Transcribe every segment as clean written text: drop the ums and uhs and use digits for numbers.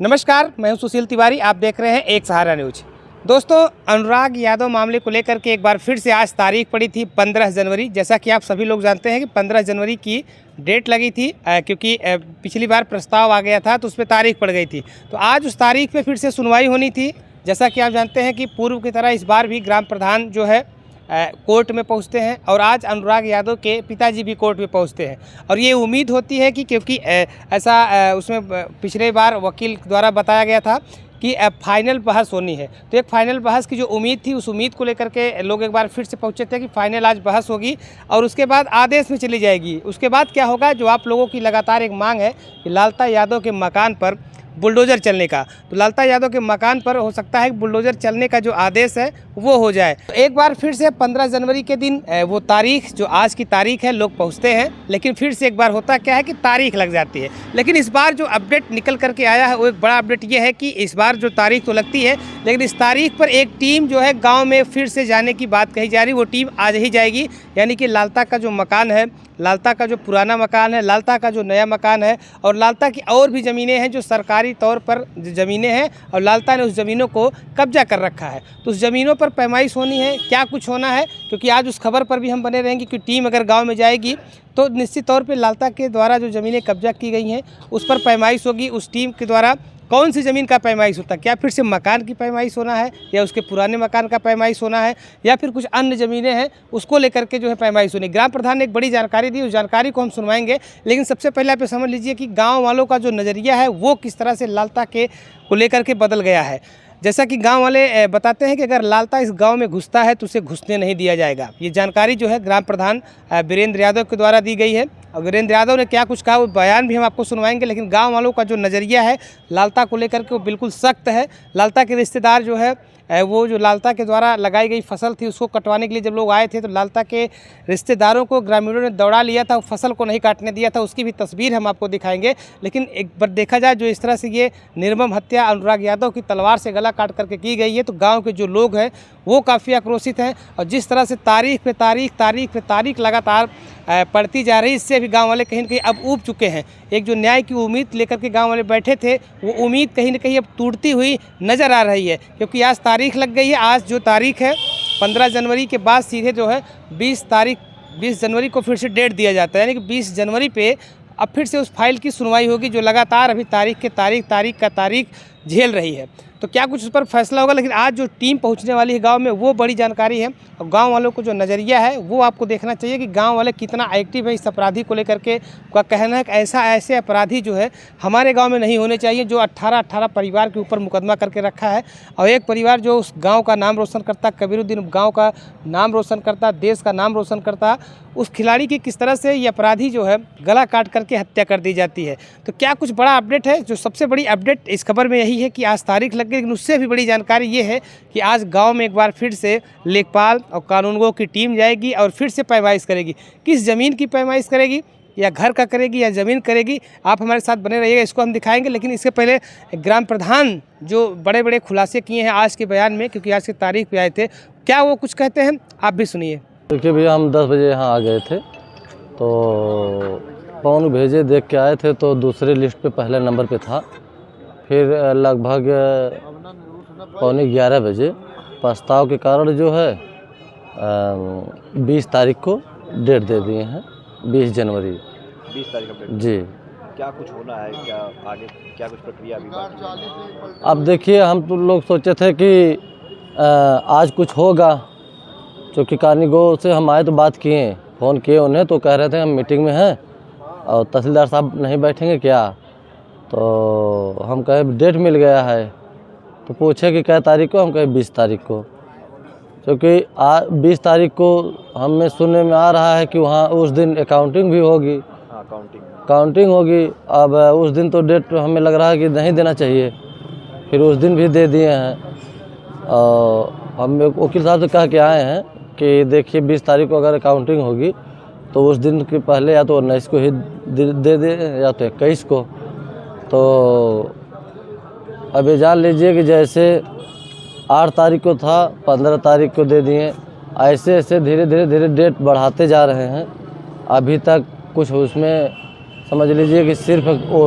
नमस्कार, मैं हूं सुशील तिवारी। आप देख रहे हैं एक सहारा न्यूज। दोस्तों, अनुराग यादव मामले को लेकर के एक बार फिर से आज तारीख पड़ी थी 15 जनवरी। जैसा कि आप सभी लोग जानते हैं कि 15 जनवरी की डेट लगी थी क्योंकि पिछली बार प्रस्ताव आ गया था तो उस पर तारीख पड़ गई थी। तो आज उस तारीख पे फिर से सुनवाई होनी थी। जैसा कि आप जानते हैं कि पूर्व की तरह इस बार भी ग्राम प्रधान जो है कोर्ट में पहुंचते हैं और आज अनुराग यादव के पिताजी भी कोर्ट में पहुंचते हैं। और ये उम्मीद होती है कि क्योंकि ऐसा उसमें पिछले बार वकील द्वारा बताया गया था कि फाइनल बहस होनी है, तो एक फाइनल बहस की जो उम्मीद थी उस उम्मीद को लेकर के लोग एक बार फिर से पहुंचे थे कि फाइनल आज बहस होगी और उसके बाद आदेश में चली जाएगी। उसके बाद क्या होगा, जो आप लोगों की लगातार एक मांग है कि लालता यादव के मकान पर बुलडोज़र चलने का, तो लालता यादव के मकान पर हो सकता है कि बुलडोज़र चलने का जो आदेश है वो हो जाए। तो एक बार फिर से 15 जनवरी के दिन वो तारीख जो आज की तारीख है लोग पहुंचते हैं, लेकिन फिर से एक बार होता क्या है कि तारीख लग जाती है। लेकिन इस बार जो अपडेट निकल करके आया है वो एक बड़ा अपडेट ये है कि इस बार जो तारीख तो लगती है, लेकिन इस तारीख पर एक टीम जो है गाँव में फिर से जाने की बात कही जा रही। वो टीम आज ही जाएगी, यानी कि लालता का जो मकान है, लालता का जो पुराना मकान है, लालता का जो नया मकान है और लालता की और भी ज़मीनें हैं जो सरकारी तौर पर ज़मीनें हैं और लालता ने उस ज़मीनों को कब्जा कर रखा है। तो उस ज़मीनों पर पैमाइश होनी है, क्या कुछ होना है, क्योंकि आज उस खबर पर भी हम बने रहेंगे कि टीम अगर गांव में जाएगी तो निश्चित तौर पे लालता के द्वारा जो ज़मीनें कब्जा की गई हैं उस पर पैमाइश होगी। उस टीम के द्वारा कौन सी ज़मीन का पैमाइश होता है, क्या फिर से मकान की पैमाइश होना है या उसके पुराने मकान का पैमाइश होना है या फिर कुछ अन्य ज़मीनें हैं उसको लेकर के जो है पैमाइश होनी। ग्राम प्रधान ने एक बड़ी जानकारी दी, उस जानकारी को हम सुनवाएंगे। लेकिन सबसे पहले आप समझ लीजिए कि गांव वालों का जो नज़रिया है वो किस तरह से लालता के को लेकर के बदल गया है। जैसा कि गांव वाले बताते हैं कि अगर लालता इस गांव में घुसता है तो उसे घुसने नहीं दिया जाएगा। ये जानकारी जो है ग्राम प्रधान वीरेंद्र यादव के द्वारा दी गई है और वीरेंद्र यादव ने क्या कुछ कहा वो बयान भी हम आपको सुनवाएंगे। लेकिन गांव वालों का जो नज़रिया है लालता को लेकर के वो बिल्कुल सख्त है। लालता के रिश्तेदार जो है वो जो लालता के द्वारा लगाई गई फसल थी उसको कटवाने के लिए जब लोग आए थे तो लालता के रिश्तेदारों को ग्रामीणों ने दौड़ा लिया था, फसल को नहीं काटने दिया था। उसकी भी तस्वीर हम आपको दिखाएंगे। लेकिन एक बार देखा जाए जो इस तरह से ये निर्मम हत्या अनुराग यादव की तलवार से गला काट करके की गई है तो गाँव के जो लोग हैं वो काफ़ी आक्रोशित हैं। और जिस तरह से तारीख पे तारीख लगातार पड़ती जा रही, इससे भी गांव वाले कहीं न कहीं अब ऊब चुके हैं। एक जो न्याय की उम्मीद लेकर के गांव वाले बैठे थे वो उम्मीद कहीं न कहीं अब टूटती हुई नज़र आ रही है, क्योंकि आज तारीख लग गई है। आज जो तारीख है 15 जनवरी के बाद सीधे जो है 20 जनवरी को फिर से डेट दिया जाता है, यानी कि 20 जनवरी पे अब फिर से उस फाइल की सुनवाई होगी जो लगातार अभी तारीख झेल रही है। तो क्या कुछ उस पर फैसला होगा, लेकिन आज जो टीम पहुंचने वाली है गांव में वो बड़ी जानकारी है। और गांव वालों को जो नज़रिया है वो आपको देखना चाहिए कि गांव वाले कितना एक्टिव है इस अपराधी को लेकर के। का कहना है कि ऐसे अपराधी जो है हमारे गांव में नहीं होने चाहिए, जो 18 परिवार के ऊपर मुकदमा करके रखा है। और एक परिवार जो उस गाँव का नाम रोशन करता, कबीरुद्दीन गाँव का नाम रोशन करता, देश का नाम रोशन करता, उस खिलाड़ी की किस तरह से ये अपराधी जो है गला काट करके हत्या कर दी जाती है। तो क्या कुछ बड़ा अपडेट है, जो सबसे बड़ी अपडेट इस खबर में यही है कि आज तारीख लग गई। लेकिन उससे भी बड़ी जानकारी ये है कि आज गांव में एक बार फिर से लेखपाल और कानूनगो की टीम जाएगी और फिर से पैमाइश करेगी। किस ज़मीन की पैमाइश करेगी, या घर का करेगी या ज़मीन करेगी, आप हमारे साथ बने रहिएगा, इसको हम दिखाएंगे। लेकिन इसके पहले ग्राम प्रधान जो बड़े खुलासे किए हैं आज के बयान में, क्योंकि आज की तारीख पे आए थे, क्या वो कुछ कहते हैं आप भी सुनिए। देखिए भैया, हम 10 बजे यहाँ आ गए थे तो पवन भेजे देख के आए थे तो दूसरे लिस्ट पे पहले नंबर पे था। फिर लगभग 11:15 बजे प्रस्ताव के कारण जो है 20 तारीख को डेट दे दिए हैं, 20 जनवरी 20 तारीख का डेट जी। क्या कुछ होना है, क्या आगे क्या कुछ प्रक्रिया अभी बाकी है? अब देखिए, हम तो लोग सोचे थे कि आज कुछ होगा, क्योंकि कानूनगो से हम आए तो बात किए, फ़ोन किए उन्हें तो कह रहे थे हम मीटिंग में हैं और तहसीलदार साहब नहीं बैठेंगे क्या। तो हम कहे डेट मिल गया है, तो पूछे कि क्या तारीख को, हम कहे 20 तारीख को, क्योंकि 20 तारीख को हमें सुनने में आ रहा है कि वहाँ उस दिन अकाउंटिंग भी होगी। हाँ, काउंटिंग होगी। अब उस दिन तो डेट हमें लग रहा है कि नहीं देना चाहिए, फिर उस दिन भी दे दिए हैं। और हम वकील साहब से कह के आए हैं कि देखिए 20 तारीख को अगर अकाउंटिंग होगी तो उस दिन के पहले या तो 19 को ही दे दे या तो 21 को। तो अब ये जान लीजिए कि जैसे 8 तारीख को था 15 तारीख को दे दिए, ऐसे धीरे डेट बढ़ाते जा रहे हैं। अभी तक कुछ उसमें समझ लीजिए कि सिर्फ वो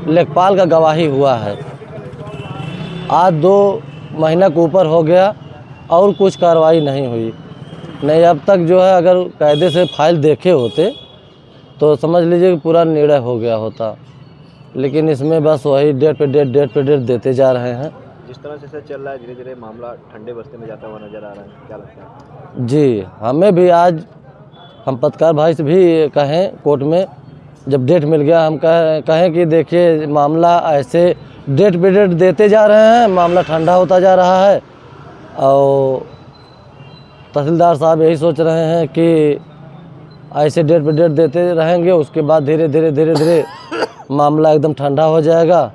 लेखपाल का गवाही हुआ है। आज 2 महीना के ऊपर हो गया और कुछ कार्रवाई नहीं हुई। नहीं, अब तक जो है अगर कायदे से फाइल देखे होते तो समझ लीजिए कि पूरा निर्णय हो गया होता, लेकिन इसमें बस वही डेट पे डेट देते जा रहे हैं। जिस तरह से चल रहा है धीरे धीरे मामला ठंडे बस्ते में जाता हुआ नजर आ रहा है, क्या लगता है? जी, हमें भी आज हम पत्रकार भाई से भी कहें कोर्ट में जब डेट मिल गया, हम कहें कि देखिए मामला ऐसे डेट पे डेट देते जा रहे हैं, मामला ठंडा होता जा रहा है। और तहसीलदार साहब यही सोच रहे हैं कि ऐसे डेट पे डेट देते रहेंगे, उसके बाद धीरे धीरे मामला एकदम ठंडा हो जाएगा।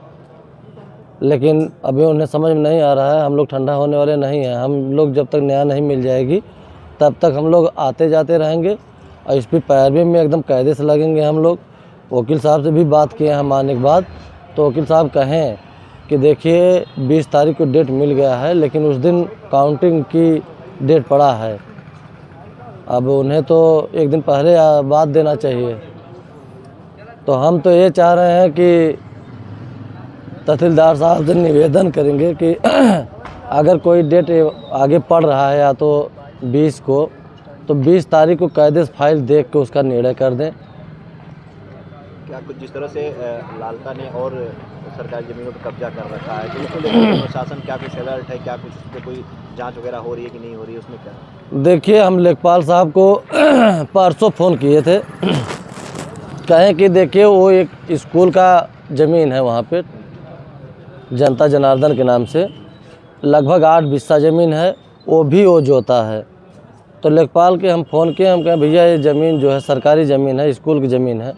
लेकिन अभी उन्हें समझ में नहीं आ रहा है, हम लोग ठंडा होने वाले नहीं हैं। हम लोग जब तक न्याय नहीं मिल जाएगी तब तक हम लोग आते जाते रहेंगे और इस पर पैरवी में एकदम कायदे से लगेंगे। हम लोग वकील साहब से भी बात किए हैं मानने के बाद, तो वकील साहब कहें कि देखिए 20 तारीख को डेट मिल गया है, लेकिन उस दिन काउंटिंग की डेट पड़ा है। अब उन्हें तो एक दिन पहले बात देना चाहिए। तो हम तो ये चाह रहे हैं कि तहसीलदार साहब से निवेदन करेंगे कि अगर कोई डेट आगे पड़ रहा है या तो 20 को, तो 20 तारीख को कायदे से फाइल देख के उसका निर्णय कर दें। क्या कुछ जिस तरह से लालता ने और सरकारी ज़मीनों पर कब्जा कर रखा है, तो उसको लेकर प्रशासन क्या कुछ अलर्ट है, क्या कुछ उस पर कोई जांच वगैरह हो रही है कि नहीं हो रही है, उसमें क्या? देखिए, हम लेखपाल साहब को परसों फ़ोन किए थे, कहें कि देखिए वो एक स्कूल का ज़मीन है, वहाँ पे जनता जनार्दन के नाम से लगभग 8 बिस्सा ज़मीन है, वो भी वो जोता है। तो लेखपाल के हम फ़ोन किए, हम कहें भैया ये ज़मीन जो है सरकारी ज़मीन है, स्कूल की ज़मीन है,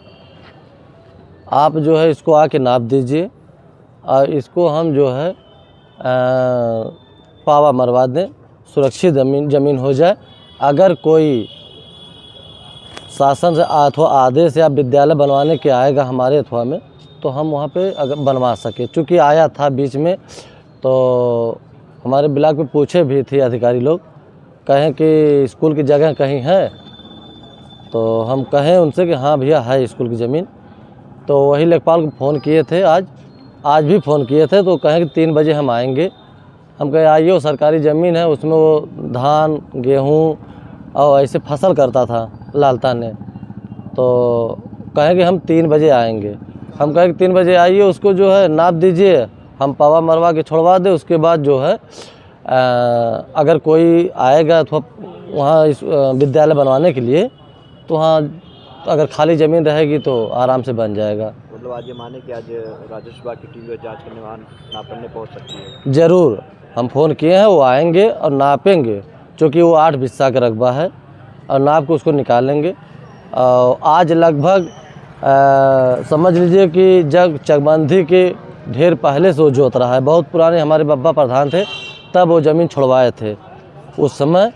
आप जो है इसको आके नाप दीजिए और इसको हम जो है पावा मरवा दें, सुरक्षित ज़मीन हो जाए। अगर कोई शासन से अथवा आदेश या विद्यालय बनवाने के आएगा हमारे अथवा में, तो हम वहाँ पे अगर बनवा सके। चूँकि आया था बीच में, तो हमारे ब्लॉक में पूछे भी थे अधिकारी लोग, कहें कि स्कूल की जगह कहीं है, तो हम कहें उनसे कि हाँ भैया है स्कूल की ज़मीन। तो वही लेखपाल को फ़ोन किए थे, आज भी फ़ोन किए थे, तो कहें कि 3 बजे हम आएंगे। हम कहे आइए, वो सरकारी ज़मीन है, उसमें वो धान गेहूँ और ऐसे फसल करता था लालता ने। तो कहें कि हम 3 बजे आएंगे। हम कहें कि 3 बजे आइए, उसको जो है नाप दीजिए, हम पावा मरवा के छोड़वा दें। उसके बाद जो है अगर कोई आएगा अथवा वहाँ इस विद्यालय बनवाने के लिए, तो वहाँ अगर खाली ज़मीन रहेगी तो आराम से बन जाएगा। मतलब आज ये माने कि आज राजस्व विभाग की टीम जांच करने वहाँ नापने पहुँच सकती है? ज़रूर, हम फ़ोन किए हैं, वो आएंगे और नापेंगे, क्योंकि वो 8 बिस्सा का रकबा है और नाप के उसको निकालेंगे। और आज लगभग समझ लीजिए कि जब चकबंदी के ढेर पहले से वो जोत रहा है, बहुत पुराने हमारे बब्बा प्रधान थे, तब वो ज़मीन छुड़वाए थे उस समय,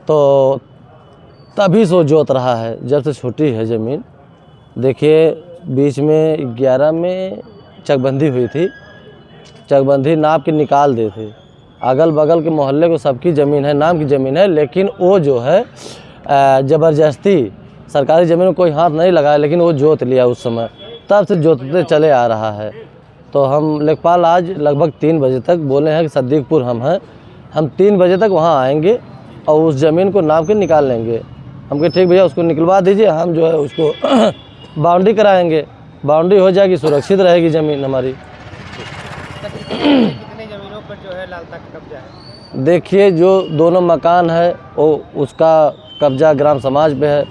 तो तभी से वो जोत रहा है, जब से छोटी है ज़मीन। देखिए बीच में 11 में चकबंदी हुई थी, चकबंदी नाप के निकाल दे थे। अगल बगल के मोहल्ले को सबकी ज़मीन है, नाम की ज़मीन है, लेकिन वो जो है ज़बरदस्ती सरकारी ज़मीन में कोई हाथ नहीं लगाया, लेकिन वो जोत लिया उस समय, तब से जोतते चले आ रहा है। तो हम लेखपाल आज लगभग 3 बजे तक बोले हैं कि सद्दीकपुर हम हैं, हम 3 बजे तक वहाँ आएंगे और उस ज़मीन को नाप के निकाल लेंगे। हम कहे ठीक भैया, उसको निकलवा दीजिए, हम जो है उसको बाउंड्री कराएंगे, बाउंड्री हो जाएगी, सुरक्षित रहेगी ज़मीन हमारी। कितने ज़मीनों पर जो है लालता का कब्जा है? देखिए, जो दोनों मकान है वो उसका कब्जा ग्राम समाज पे है।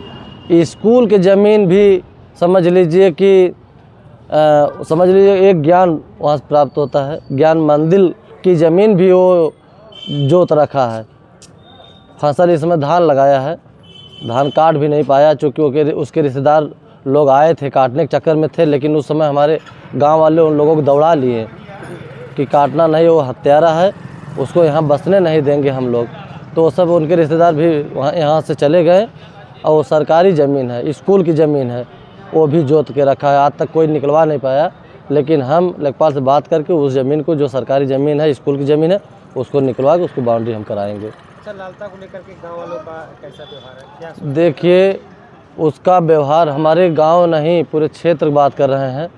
स्कूल की ज़मीन भी समझ लीजिए कि एक ज्ञान वहाँ से प्राप्त होता है, ज्ञान मंदिर की ज़मीन भी वो जोत रखा है। फसल इसमें धान लगाया है, धान काट भी नहीं पाया, चूँकि उसके रिश्तेदार लोग आए थे, काटने के चक्कर में थे, लेकिन उस समय हमारे गांव वाले उन लोगों को दौड़ा लिए कि काटना नहीं, वो हत्यारा है, उसको यहाँ बसने नहीं देंगे हम लोग। तो वो सब उनके रिश्तेदार भी यहाँ से चले गए और वो सरकारी ज़मीन है, स्कूल की ज़मीन है, वो भी जोत के रखा है। आज तक कोई निकलवा नहीं पाया, लेकिन हम लेखपाल से बात करके उस ज़मीन को, जो सरकारी ज़मीन है, स्कूल की ज़मीन है, उसको निकलवा के उसको बाउंड्री हम कराएंगे। सर, लालता को लेकर के गांव वालों का कैसा व्यवहार है, क्या? देखिए, उसका व्यवहार हमारे गांव नहीं पूरे क्षेत्र की बात कर रहे हैं।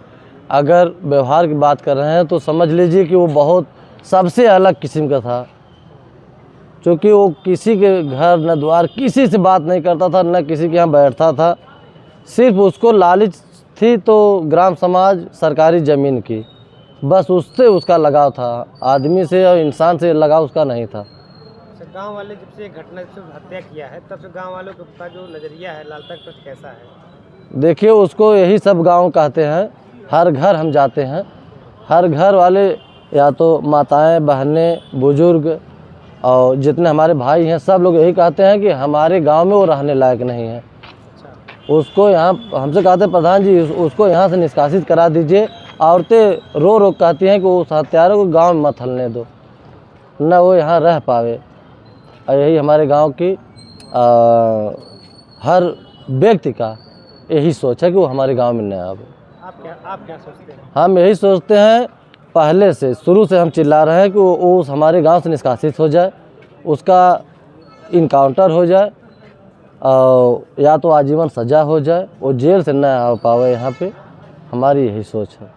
अगर व्यवहार की बात कर रहे हैं तो समझ लीजिए कि वो बहुत सबसे अलग किस्म का था, क्योंकि वो किसी के घर न द्वार किसी से बात नहीं करता था, न किसी के यहाँ बैठता था। सिर्फ उसको लालच थी तो ग्राम समाज सरकारी ज़मीन की, बस उससे उसका लगाव था, आदमी से और इंसान से लगाव उसका नहीं था। गांव वाले जब से ये घटना से हत्या किया है तब से गांव वालों का जो नज़रिया है लालता के प्रति कैसा है? देखिए, उसको यही सब गांव कहते हैं। हर घर हम जाते हैं, हर घर वाले या तो माताएं, बहनें, बुजुर्ग और जितने हमारे भाई हैं सब लोग यही कहते हैं कि हमारे गांव में वो रहने लायक नहीं है। उसको यहाँ हमसे कहते प्रधान जी उसको यहाँ से निष्कासित करा दीजिए। औरतें रो रो कहती हैं कि उस हत्यारों को गांव में मत हलने दो, न वो यहाँ रह पावे। और यही हमारे गांव की हर व्यक्ति का यही सोच है कि वो हमारे गांव में न आवे। आप क्या सोचते हैं? हम यही सोचते हैं, पहले से शुरू से हम चिल्ला रहे हैं कि वो हमारे गांव से निष्कासित हो जाए, उसका इनकाउंटर हो जाए और या तो आजीवन सज़ा हो जाए, वो जेल से न आ पावे यहाँ पे। हमारी यही सोच है।